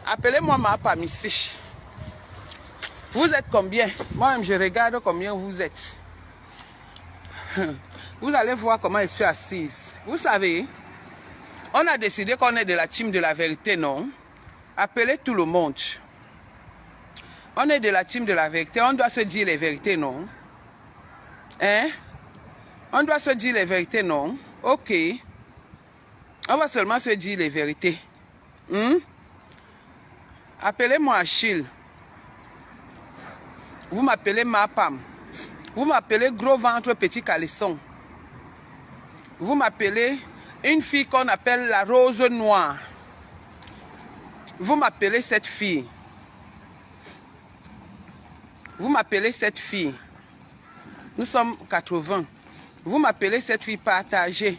Appelez-moi ma femme ici. Vous êtes combien? Moi-même, je regarde combien vous êtes. Vous allez voir comment je suis assise. Vous savez, on a décidé qu'on est de la team de la vérité, non? Appelez tout le monde. On est de la team de la vérité. On doit se dire les vérités, non? Hein? On doit se dire les vérités, non? Ok. On va seulement se dire les vérités. Appelez-moi Achille. Vous m'appelez ma femme. Vous m'appelez gros ventre, petit caleçon. Vous m'appelez une fille qu'on appelle la rose noire. Vous m'appelez cette fille. Vous m'appelez cette fille. Nous sommes 80. Vous m'appelez cette fille partagée.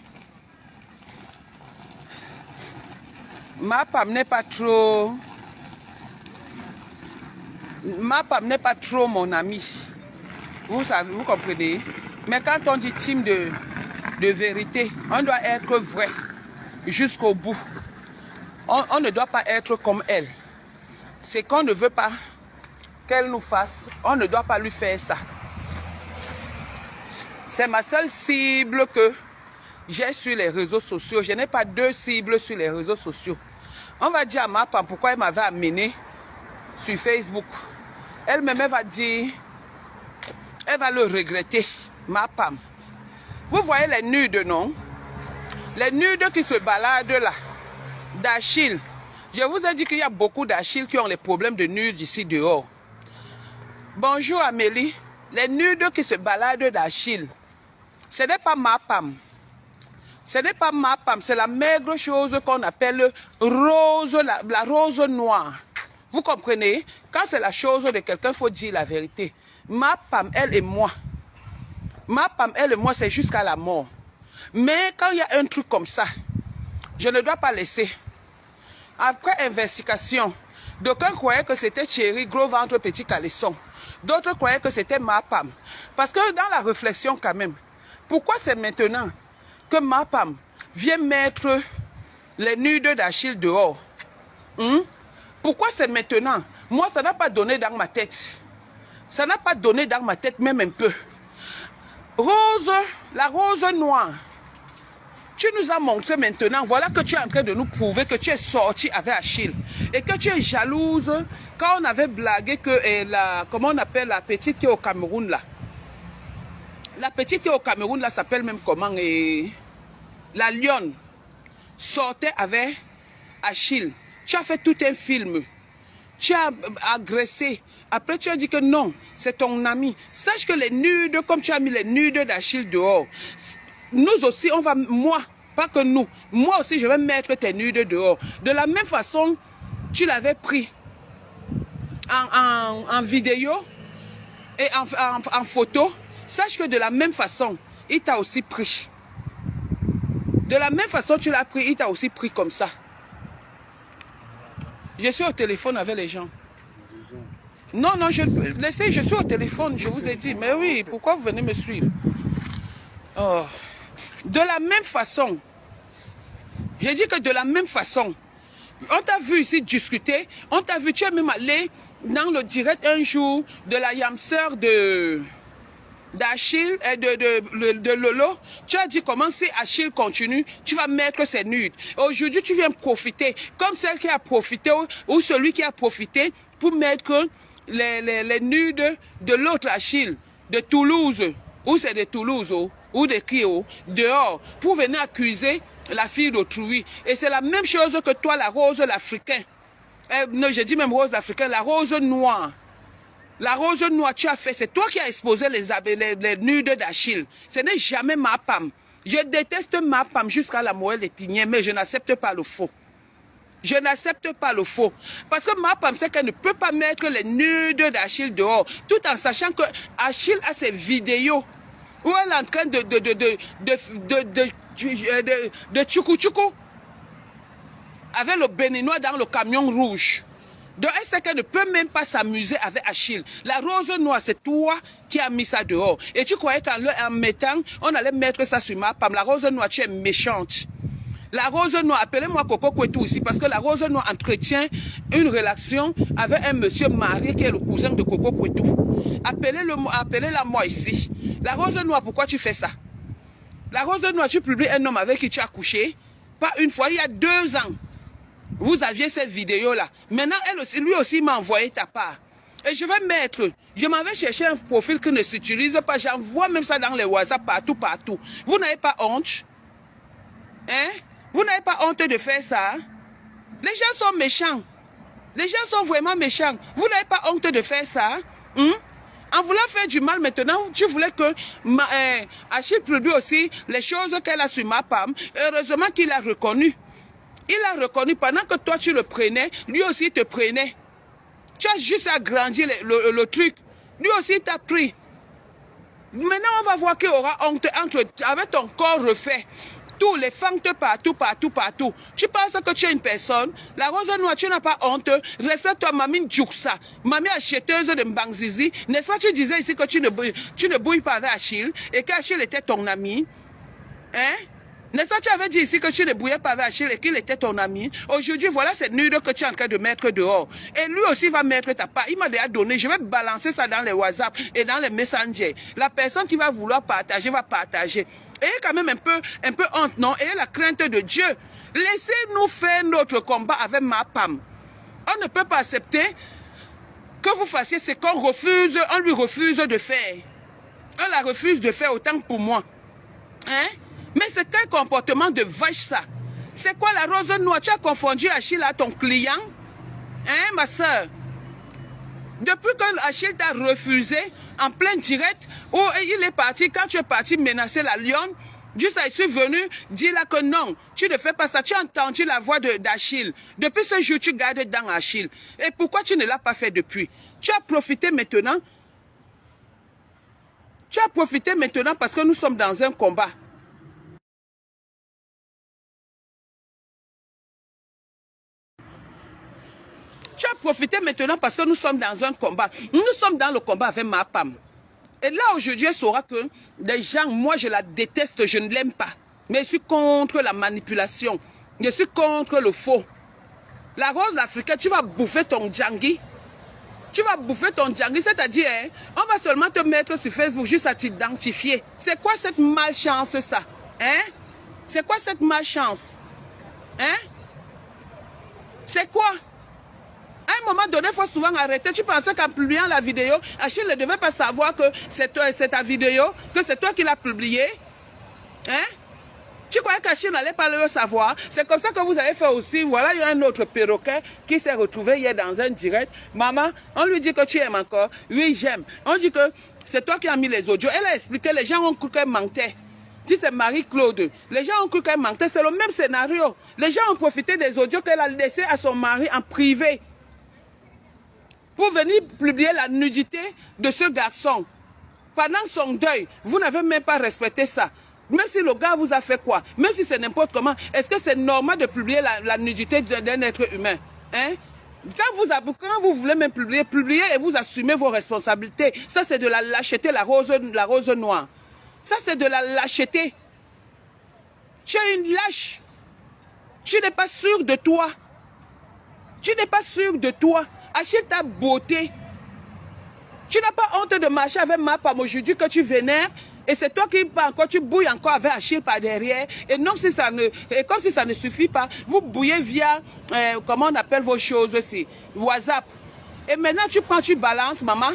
Ma femme n'est pas trop... Ma femme n'est pas trop mon amie. Vous savez, vous comprenez? Mais quand on dit team de vérité, on doit être vrai jusqu'au bout. On ne doit pas être comme elle. C'est qu'on ne veut pas qu'elle nous fasse, on ne doit pas lui faire ça. C'est ma seule cible que j'ai sur les réseaux sociaux. Je n'ai pas deux cibles sur les réseaux sociaux. On va dire à ma femme pourquoi elle m'avait amené sur Facebook. Elle-même va dire, elle va le regretter, ma femme. Vous voyez les nudes, non? Les nudes qui se baladent là, d'Achille. Je vous ai dit qu'il y a beaucoup d'Achille qui ont les problèmes de nudes ici dehors. Bonjour Amélie. Les nudes qui se baladent d'Achille, ce n'est pas ma femme. Ce n'est pas ma femme, c'est la maigre chose qu'on appelle rose, la rose noire. Vous comprenez? Quand c'est la chose de quelqu'un, il faut dire la vérité. Ma femme, elle et moi. Ma femme, elle et moi, c'est jusqu'à la mort. Mais quand il y a un truc comme ça, je ne dois pas laisser. Après investigation, d'aucuns croyaient que c'était chéri, gros ventre, petit caleçon. D'autres croyaient que c'était ma femme. Parce que dans la réflexion quand même, pourquoi c'est maintenant que ma femme vient mettre les nudes d'Achille dehors? Pourquoi c'est maintenant? Moi, ça n'a pas donné dans ma tête. Ça n'a pas donné dans ma tête même un peu. Rose, la rose noire. Tu nous as montré maintenant, voilà que tu es en train de nous prouver que tu es sorti avec Achille. Et que tu es jalouse quand on avait blagué que comment on appelle la petite qui est au Cameroun là. La petite qui est au Cameroun là s'appelle même comment la lionne sortait avec Achille. Tu as fait tout un film. Tu as agressé. Après, tu as dit que non, c'est ton ami. Sache que les nudes, comme tu as mis les nudes d'Achille dehors, nous aussi, on va, moi, pas que nous, moi aussi, je vais mettre tes nudes dehors. De la même façon, tu l'avais pris en vidéo et en photo. Sache que de la même façon, il t'a aussi pris. De la même façon, tu l'as pris, il t'a aussi pris comme ça. Je suis au téléphone avec les gens. Non, non, je suis au téléphone, je vous ai dit. Mais oui, pourquoi vous venez me suivre? Oh. De la même façon, j'ai dit que de la même façon, on t'a vu ici discuter, on t'a vu, tu es même allé dans le direct un jour de la yamseur d'Achille et de Lolo. Tu as dit comment si Achille continue, tu vas mettre ses nudes. Aujourd'hui, tu viens profiter, comme celle qui a profité ou celui qui a profité pour mettre les nudes de l'autre Achille, de Toulouse, ou c'est de Toulouse, ou de qui, dehors, pour venir accuser la fille d'autrui. Et c'est la même chose que toi, la rose l'Africain. Non, je dis même rose l'Africain, la rose noire. La rose noire, tu as fait, c'est toi qui as exposé les nudes d'Achille. Ce n'est jamais ma femme. Je déteste ma femme jusqu'à la moelle épinière, mais je n'accepte pas le faux. Je n'accepte pas le faux. Parce que ma femme sait qu'elle ne peut pas mettre les nudes d'Achille dehors, tout en sachant que Achille a ses vidéos où elle est en train de tchoukou-tchoukou avec le béninois dans le camion rouge. Donc elle sait qu'elle ne peut même pas s'amuser avec Achille. La rose noire, c'est toi qui as mis ça dehors. Et tu croyais qu'en mettant, on allait mettre ça sur ma femme. La rose noire, tu es méchante. La Rose Noire, appelez-moi Coco Kwetu ici, parce que la Rose Noire entretient une relation avec un monsieur marié qui est le cousin de Coco Kwetu. Appelez-la moi ici. La Rose Noire, pourquoi tu fais ça? La Rose Noire, tu publies un homme avec qui tu as couché, pas une fois, il y a 2 ans. Vous aviez cette vidéo-là. Maintenant, lui aussi m'a envoyé ta part. Et je vais mettre, je m'en vais chercher un profil qui ne s'utilise pas. J'envoie même ça dans les WhatsApp partout. Vous n'avez pas honte? Hein? Vous n'avez pas honte de faire ça? Les gens sont méchants. Les gens sont vraiment méchants. Vous n'avez pas honte de faire ça? En voulant faire du mal maintenant, tu voulais que Achille produise aussi les choses qu'elle a sur ma femme. Heureusement qu'il a reconnu. Il a reconnu pendant que toi tu le prenais, lui aussi te prenait. Tu as juste agrandi le truc. Lui aussi t'a pris. Maintenant on va voir qu'il y aura honte avec ton corps refait. Tous les fentes partout. Tu penses que tu es une personne. La Rose Noire, tu n'as pas honte. Respecte-toi, Mamie Djouksa. Mamie acheteuse de Mbangzizi. N'est-ce pas, tu disais ici que tu ne bouilles pas avec Achille et qu'Achille était ton ami. Hein? N'est-ce pas, tu avais dit ici que tu ne bouillais pas avec Achille et qu'il était ton ami. Aujourd'hui, voilà cette nude que tu es en train de mettre dehors. Et lui aussi va mettre ta part. Il m'a déjà donné. Je vais balancer ça dans les WhatsApp et dans les Messenger. La personne qui va vouloir partager va partager. Ayez quand même un peu honte, non? Ayez la crainte de Dieu. Laissez-nous faire notre combat avec ma femme. On ne peut pas accepter que vous fassiez ce qu'on refuse, on lui refuse de faire. On la refuse de faire autant pour moi. Hein? Mais c'est quel comportement de vache ça? C'est quoi la Rose Noire? Tu as confondu Achille à ton client? Hein, ma soeur? Depuis que Achille t'a refusé en plein direct, où il est parti, quand tu es parti menacer la lionne, juste je suis venu dire là que non, tu ne fais pas ça. Tu as entendu la voix d'Achille. Depuis ce jour, tu gardes dans Achille. Et pourquoi tu ne l'as pas fait depuis? Tu as profité maintenant. Tu as profité maintenant parce que nous sommes dans un combat. Tu as profité maintenant parce que nous sommes dans un combat. Nous sommes dans le combat avec ma femme. Et là, aujourd'hui, elle saura que des gens, moi, je la déteste, je ne l'aime pas. Mais je suis contre la manipulation. Je suis contre le faux. La Rose africaine, tu vas bouffer ton djangui. Tu vas bouffer ton djangui, c'est-à-dire, hein, on va seulement te mettre sur Facebook juste à t'identifier. C'est quoi cette malchance, ça? Hein? C'est quoi cette malchance? Hein? C'est quoi? À un moment donné, il faut souvent arrêter. Tu pensais qu'en publiant la vidéo, Achille ne devait pas savoir que c'est ta vidéo, que c'est toi qui l'as publiée. Hein? Tu croyais qu'Achille n'allait pas le savoir? C'est comme ça que vous avez fait aussi. Voilà, il y a un autre perroquet qui s'est retrouvé hier dans un direct. Maman, on lui dit que tu aimes encore. Oui, j'aime. On dit que c'est toi qui as mis les audios. Elle a expliqué, les gens ont cru qu'elle mentait. Si c'est Marie-Claude, les gens ont cru qu'elle mentait. C'est le même scénario. Les gens ont profité des audios qu'elle a laissés à son mari en privé pour venir publier la nudité de ce garçon. Pendant son deuil, vous n'avez même pas respecté ça. Même si le gars vous a fait quoi, même si c'est n'importe comment, est-ce que c'est normal de publier la nudité d'un être humain? Hein? Quand vous voulez même publier, publiez et vous assumez vos responsabilités. Ça, c'est de la lâcheté, la rose noire. Ça, c'est de la lâcheté. Tu es une lâche. Tu n'es pas sûr de toi. Tu n'es pas sûr de toi. Achille ta beauté. Tu n'as pas honte de marcher avec ma femme aujourd'hui que tu vénères. Et c'est toi qui encore, tu bouilles encore avec Achille par derrière. Et non, si ça ne, et comme si ça ne suffit pas, vous bouillez via, comment on appelle vos choses aussi, WhatsApp. Et maintenant, tu prends, tu balances, maman.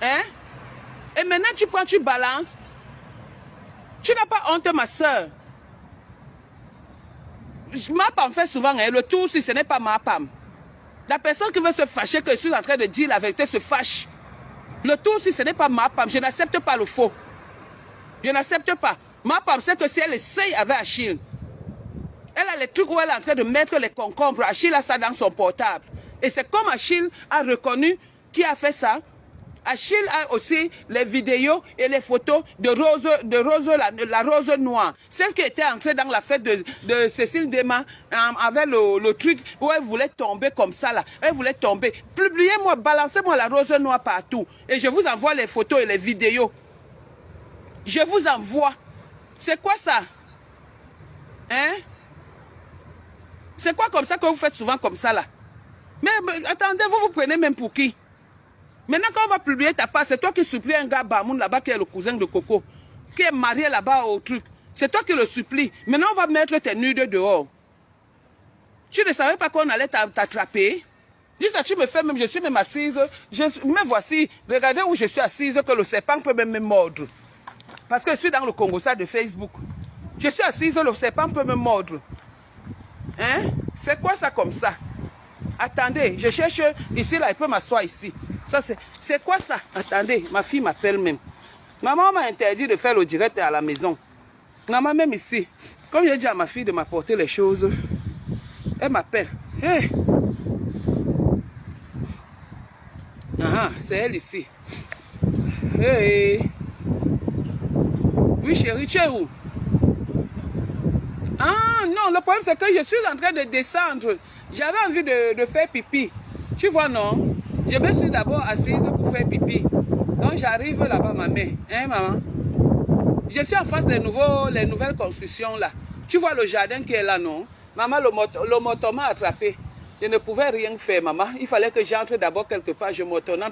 Hein? Et maintenant, tu prends, tu balances. Tu n'as pas honte, ma soeur. Ma femme fait souvent, hein, le tout, si ce n'est pas ma femme. La personne qui veut se fâcher que je suis en train de dire la vérité se fâche. Le tout, si ce n'est pas ma femme, je n'accepte pas le faux. Je n'accepte pas. Ma femme sait que si elle essaye avec Achille, elle a les trucs où elle est en train de mettre les concombres. Achille a ça dans son portable. Et c'est comme Achille a reconnu qui a fait ça. Achille a aussi les vidéos et les photos de la rose noire. Celle qui était entrée dans la fête de Cécile Dema avec le truc où elle voulait tomber comme ça là. Elle voulait tomber. Publiez-moi, balancez-moi la rose noire partout. Et je vous envoie les photos et les vidéos. Je vous envoie. C'est quoi ça? Hein? C'est quoi comme ça que vous faites souvent comme ça là? Mais attendez, vous vous prenez même pour qui? Maintenant quand on va publier ta part, c'est toi qui supplies un gars Bamoun là-bas qui est le cousin de Coco, qui est marié là-bas au truc. C'est toi qui le supplies. Maintenant on va mettre tes nudes dehors. Tu ne savais pas qu'on allait t'attraper? Dis ça, tu me fais même, je suis même assise. Me voici, regardez où je suis assise, que le serpent peut même me mordre. Parce que je suis dans le Congo, ça de Facebook. Je suis assise, le serpent peut me mordre. Hein? C'est quoi ça comme ça? Attendez, je cherche ici, là, il peut m'asseoir ici. Ça, c'est quoi ça? Attendez, ma fille m'appelle même. Maman m'a interdit de faire le direct à la maison. Maman, même ici, comme j'ai dit à ma fille de m'apporter les choses, elle m'appelle. Hey. Ah, c'est elle ici. Hey. Oui, chérie, tu es où? Ah, non, le problème, c'est que je suis en train de descendre. J'avais envie de faire pipi. Tu vois, non? Je me suis d'abord assise pour faire pipi. Donc, j'arrive là-bas, ma mère. Hein, maman? Je suis en face des nouvelles constructions, là. Tu vois le jardin qui est là, non? Maman, le moto m'a attrapé. Je ne pouvais rien faire, maman. Il fallait que j'entre d'abord quelque part. Je m'autonne.